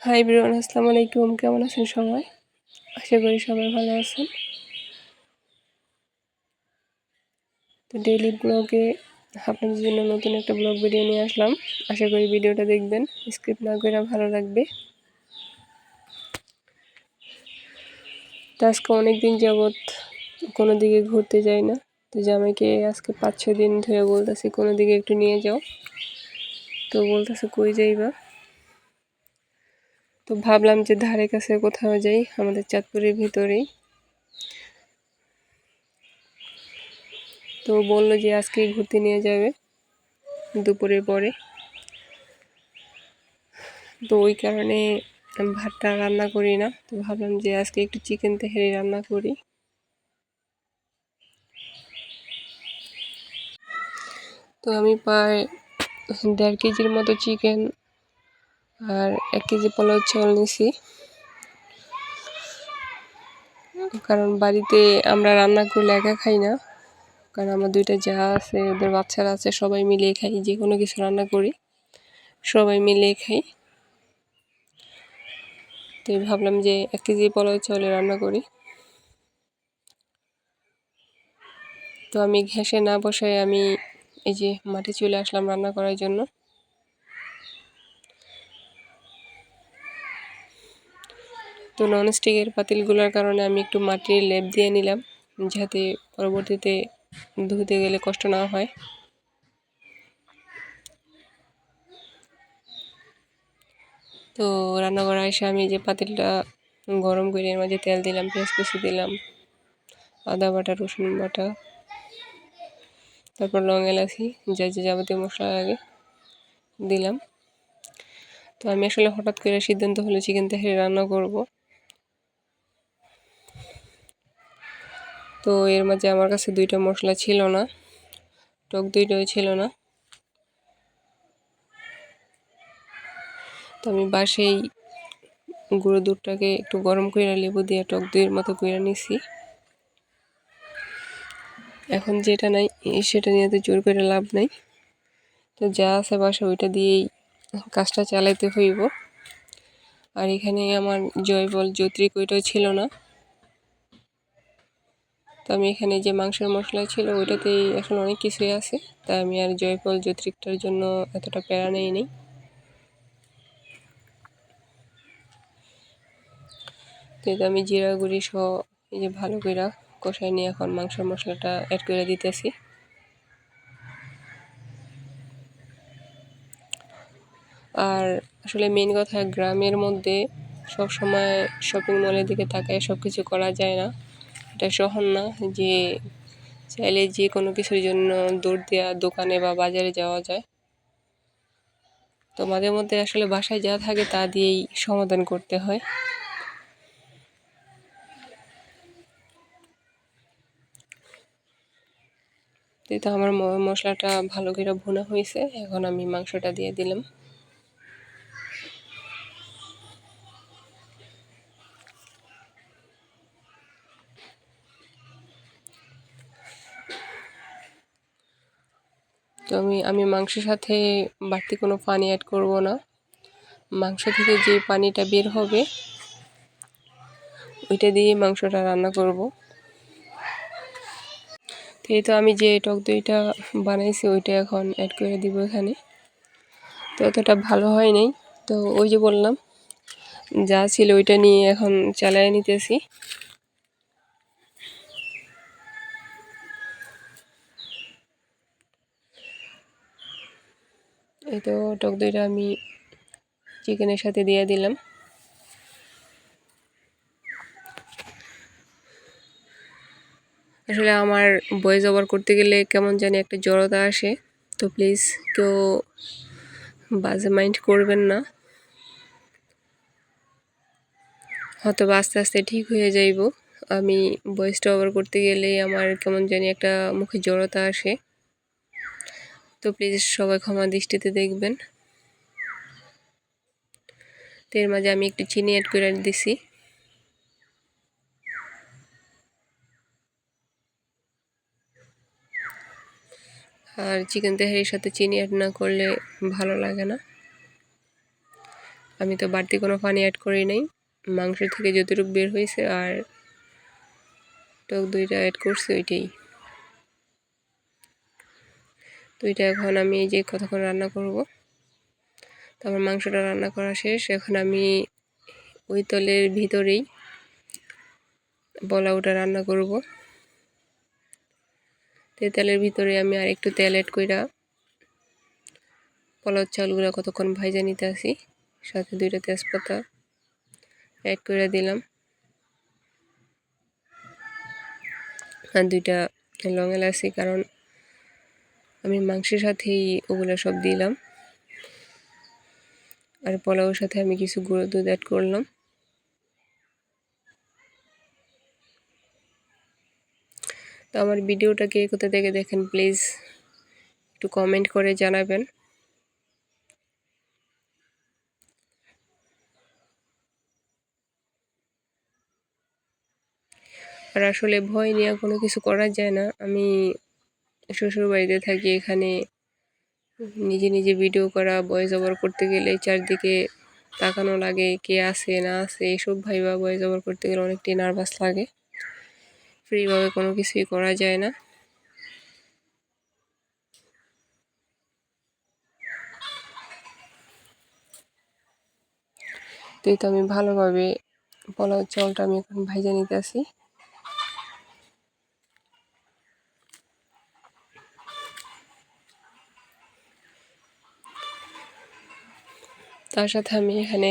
Hi everyone, আসসালামু আলাইকুম। কেমন আছেন সবাই? আশা করি সবাই ভালো আছেন। তো ডেইলি ব্লগে আপনাদের জন্য নতুন একটা ব্লগ ভিডিও নিয়ে আসলাম। আশা করি ভিডিওটা দেখবেন, স্কিপ না করে ভালো লাগবে। তো আজকে অনেক দিন যাবৎ কোনো দিকে ঘুরতে যাই না। তো জামাইকে আজকে 5-6 দিন ধরে বলতেছি কোনো দিকে একটু নিয়ে যাও। তো বলতেছে কই যাইবা? তো ভাবলাম যে ধারে কাছে কোথাও যাই, আমাদের চাঁদপুরের ভিতরেই। তো বললো যে আজকেই ঘুরতে নিয়ে যাবে দুপুরের পরে। তো ওই কারণে আমি ভাতটা রান্না করি না। তো ভাবলাম যে আজকে একটু চিকেন তেহারি রান্না করি। তো আমি প্রায় 1.5 কেজির মতো চিকেন আর 1 কেজি পোলাও চাল নিছি। কারণ বাড়িতে আমরা রান্না করলে একা খাই না, কারণ আমার 2টা যা আছে, ওদের বাচ্চারা আছে, সবাই মিলেই খাই। যে কোনো কিছু রান্না করি সবাই মিলেই খাই। তো ভাবলাম যে 1 কেজি পোলাও চালে রান্না করি। তো আমি ঘ্যাসে না বসায় আমি এই যে মাঠে চলে আসলাম রান্না করার জন্য। তো ননস্টিকের পাতিলগুলোর কারণে আমি একটু মাটির লেপ দিয়ে নিলাম, যাতে পরবর্তীতে ধুতে গেলে কষ্ট না হয়। তো রান্না করা এসে আমি যে পাতিলটা গরম করে এর মাঝে তেল দিলাম, পেঁয়াজ কুচি দিলাম, আদা বাটা, রসুন বাটা, তারপর লং এলাচি, যা যে যাবতীয় মশলা আগে দিলাম। তো আমি আসলে হঠাৎ করে সিদ্ধান্ত হলো চিকেন তেহারি রান্না করব। তো এর মাঝে আমার কাছে 2টা মশলা ছিল না, টক দইটাও ছিল না। তো আমি বাসায় গুঁড়ো দুধটাকে একটু গরম করে লেবু দিয়ে টক দইয়ের মতো করে নিছি। এখন যেটা নাই সেটা নিয়ে তো জোর করে লাভ নাই। তো যা আছে বাসা ওইটা দিয়েই কাজটা চালাইতে হইব। আর এখানে আমার জয়বল যৌত্রিক ওইটাও ছিল না। তো আমি এখানে যে মাংসের মশলা ছিল ওইটাতেই এখন অনেক কিছুই আছে, তাই আমি আর জয়ফল যৌত্রিকটার জন্য এতটা প্যারা নেই। তো আমি জিরা গুঁড়ি সহ এই যে ভালো করে কষাই নিয়ে এখন মাংসের মশলাটা অ্যাড করে দিতেছি। আর আসলে মেন কথা, গ্রামের মধ্যে সব সময় শপিং মলের দিকে তাকায় সব কিছু করা যায় না। এটা শহর না যে চাইলে যে কোনো কিছুর জন্য দৌড় দেওয়া দোকানে বা বাজারে যাওয়া যায়। তো মাঝে মধ্যে আসলে বাসায় যা থাকে তা দিয়েই সমাধান করতে হয়। তো আমার মশলাটা ভালো করে ভুনা হয়েছে, এখন আমি মাংসটা দিয়ে দিলাম। তো আমি মাংসের সাথে বাড়তি কোনো পানি অ্যাড করব না। মাংস থেকে যে পানিটা বের হবে ওইটা দিয়ে মাংসটা রান্না করব। তো আমি যে টক দইটা বানাইছি ওইটা এখন অ্যাড করে দিব এখানে। তো অতটা ভালো হয় নাই, তো ওই যে বললাম যা ছিল ওইটা নিয়ে এখন চালিয়ে নিতেছি। এই তো টক দইটা আমি চিকেনের সাথে দিয়ে দিলাম। আসলে আমার ভয়েস ওভার করতে গেলে কেমন জানি একটা জড়তা আসে, তো প্লিজ কেউ বাজে মাইন্ড করবেন না, হয়তো আস্তে আস্তে ঠিক হয়ে যাইব। আমি ভয়েসটা ওভার করতে গেলেই আমার কেমন জানি একটা মুখে জড়তা আসে, তো প্লিজ সবাই ক্ষমা দৃষ্টিতে দেখবেন। তো এর মাঝে আমি একটু চিনি অ্যাড করে দিছি। আর চিকেন তেহারির সাথে চিনি অ্যাড না করলে ভালো লাগে না। আমি তো বাড়তি কোনো পানি অ্যাড করি নাই, মাংস থেকে যতটুকু বের হয়েছে আর টক দইটা অ্যাড করছি ওইটাই। তো এটা এখন আমি এই যে কতক্ষণ রান্না করব। তারপর মাংসটা রান্না করা শেষ। এখন আমি ওই তলের ভিতরেই পোলাওটা রান্না করব। তেলের ভিতরে আমি আর একটু তেল অ্যাড কইরা পোলাও চালগুলো কতক্ষণ ভাইজা নিতে আসি, সাথে 2টা তেজপাতা অ্যাড করে দিলাম আর 2টা লং এলাচি, কারণ আমি মাংসের সাথেই ওগুলো সব দিলাম। আর পোলাওর সাথে আমি কিছু গুঁড়ো দুধ অ্যাড করলাম। তো আমার ভিডিওটা কে কোথা থেকে দেখেন প্লিজ একটু কমেন্ট করে জানাবেন। আর আসলে ভয় নিয়ে কোনো কিছু করা যায় না। আমি শ্বশুর বাড়িতে থাকি, এখানে নিজে নিজে ভিডিও করা, ভয়েস ওভার করতে গেলে চারদিকে তাকানো লাগে, কে আছে না আছে এসব ভাইবা ভয়েস ওভার করতে গেলে অনেকটাই নার্ভাস লাগে। ফ্রিভাবে কোনো কিছুই করা যায় না। তো আমি ভালোভাবে পোলাও চালটা আমি এখন ভাইজা নিতেছি। তার সাথে আমি এখানে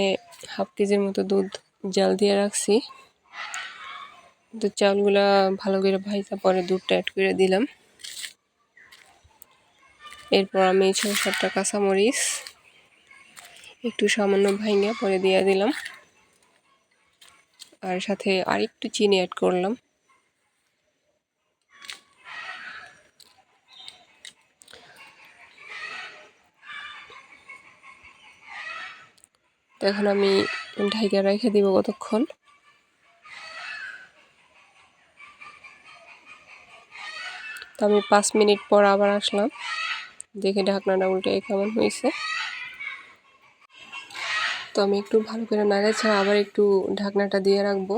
হাফ কেজির মতো দুধ জাল দিয়ে রাখছি। তো চালগুলা ভালো করে ভাইজা পরে দুধটা অ্যাড করে দিলাম। এরপর আমি 6-7টা কাঁচামরিচ একটু সামান্য ভাঙা পরে দিয়ে দিলাম, আর সাথে আরেকটু চিনি অ্যাড করলাম। তো এখন আমি ঢাইকা রেখে দিব কতক্ষণ। তো আমি 5 মিনিট পর আবার আসলাম, দেখে ঢাকনাটা উল্টে কেমন হয়েছে। তো আমি একটু ভালো করে নাড়াচ্ছি, আবার একটু ঢাকনাটা দিয়ে রাখবো।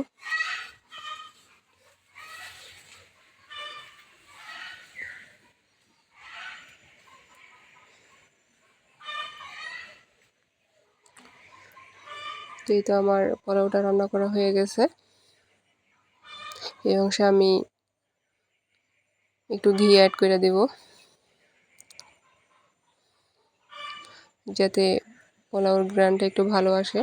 তো এই তো আমার পোলাওটা রান্না করা হয়ে গেছে। এই অংশে আমি একটু ঘি অ্যাড করে দেব, যাতে পোলাওর গ্রানটা একটু ভালো আসে।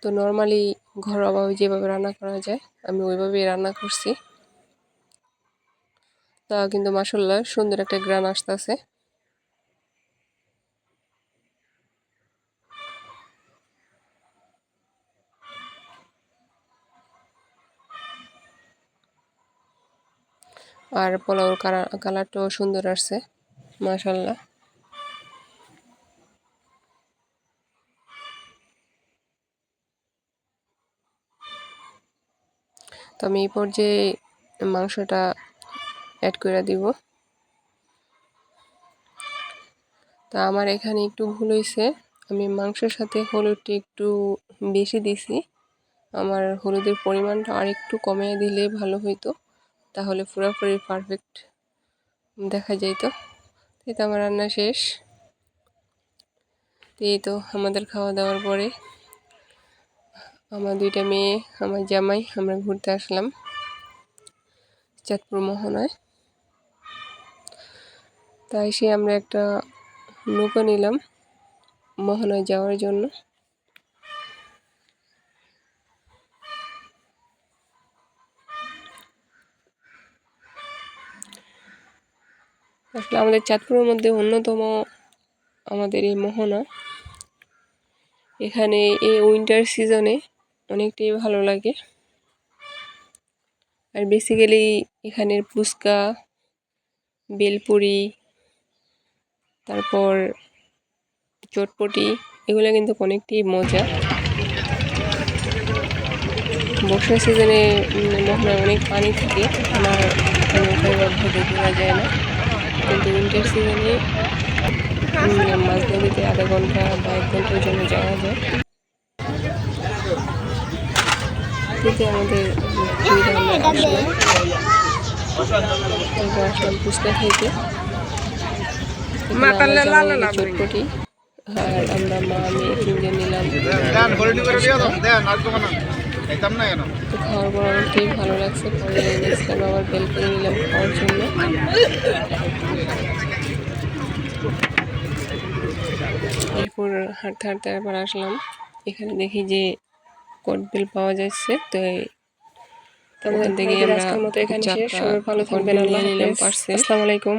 তো নর্মালি ঘরোয়াভাবে যেভাবে রান্না করা যায় আমি ওইভাবেই রান্না করছি। তা কিন্তু মাশাআল্লাহ সুন্দর একটা গ্রান আসতেছে। আর পোলাওর কালারটাও সুন্দর আসছে মাশাআল্লাহ। তো আমি এই পর্যায়ে মাংসটা অ্যাড করে দিব। তা আমার এখানে একটু ভুল হয়েছে, আমি মাংসের সাথে হলুদটা একটু বেশি দিছি। আমার হলুদের পরিমাণটা আর একটু কমিয়ে দিলে ভালো হইতো, তাহলে পুরোপুরি পারফেক্ট দেখা যাইতো। এই তো আমার রান্না শেষ। এই তো আমাদের খাওয়া দাওয়ার পরে আমার 2টা মেয়ে, আমার জামাই, আমরা ঘুরতে আসলাম চাঁদপুর মোহনায়। তাই সে আমরা একটা নৌকা নিলাম মোহনায় যাওয়ার জন্য। আসলে আমাদের চাঁদপুরের মধ্যে অন্যতম আমাদের এই মোহনা। এখানে এই উইন্টার সিজনে অনেকটাই ভালো লাগে। আর বেসিক্যালি এখানের ফুচকা, বেলপুরি, তারপর চটপটি, এগুলো কিন্তু অনেকটাই মজা। বর্ষা সিজনে মোহনায় অনেক পানি থাকে। আমার নৌকায় বা ভোগে ঘোরা যায় না, কিন্তু উইন্টার সিজনে মাঝ নদীতে আধা ঘন্টা বা 1 ঘন্টার জন্য যাওয়া যায়। কিন্তু আমাদের আমরা আসলাম, তারপর আসলাম ফুচকা খাইতে। চটপটি, আর আমরা মা মেয়ে 3 জন নিলাম। তো খাওয়ার পর অনেকটাই ভালো লাগছে, পরে নেক্সট টাইম আবার বেল করে নিলাম খাওয়ার জন্য। এরপর হাঁটতে হাঁটতে আবার আসলাম, এখানে দেখি যে কটবেল পাওয়া যাচ্ছে। তো ওখান থেকে আমরা আজকের মতো এখানে শেষ। চারটা সবাই ভালো থাকবেন, কটবেল আল্লাহ নিয়ে নিলাম হাফেজ, পার্সেল। আসসালামু আলাইকুম।